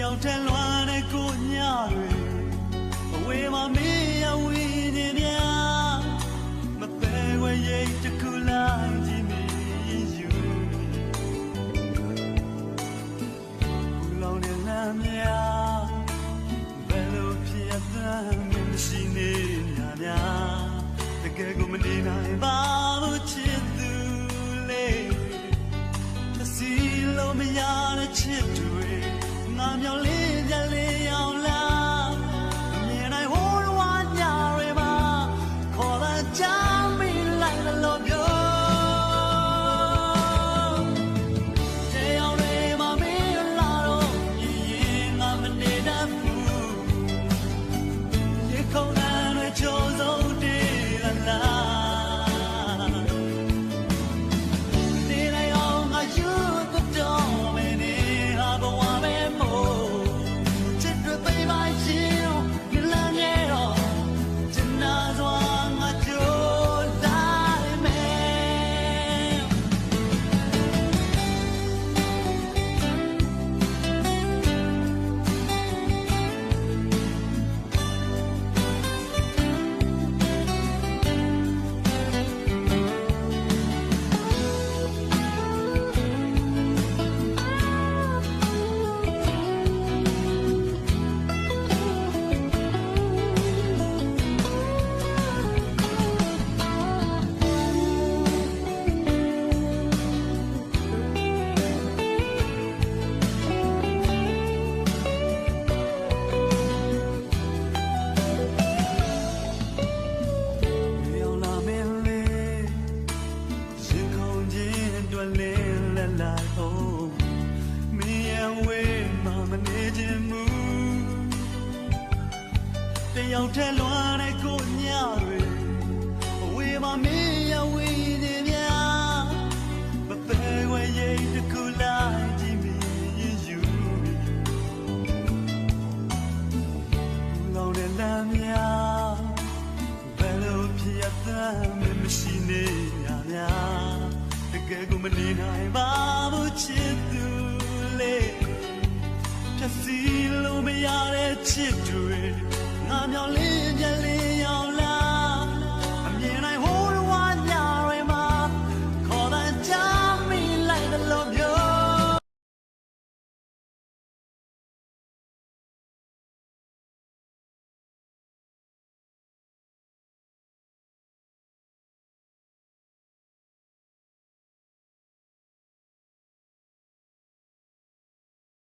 ရောက်တဲ့လွမ်းတဲ့ကိုညတွေအဝေးမှာမေးရဝီနေများမပဲဝဲရိတ်တကူလိုက်ကြည့်မိယူဘူးလောင်တဲ့လမ်းများဘယ်လိုဖြစ်အသမ်းမရှိနေများတကယ်ကိုမနေနိုင်ပါဘူးချစ်သူလေးသစီလို့မရတဲ့ချစ်တွေငါမျောလေးကြလေးရောက်လာမြင်နိုင်ဟိုးဝါညတွေမှာခေါ်လာချမ်းမိလိုက်လို့ပြောတေအောင်တွေမှာမင်းလာတော့ရင်ငါမနေတတ်ဘူးရေခုံနှံတွေချိုးစုံတေးလာလာတယောက်ထဲလွမ်းတဲ့ကိုညတွေအဝေးမှာမင်းရဝီနေများမပဲဝဲရိတ်တကူလိုက်ကြည့်မိယူလောင်တဲ့လမ်းများဘယ်လိုဖြစ်အသမ်းမရှိနေများတကယ်ကိုမနေနိုင်ပါဘူးချစ်သူလေးဖြတ်စီလို့မရတဲ့ချစ်တွေငါမျောလေးကြလေး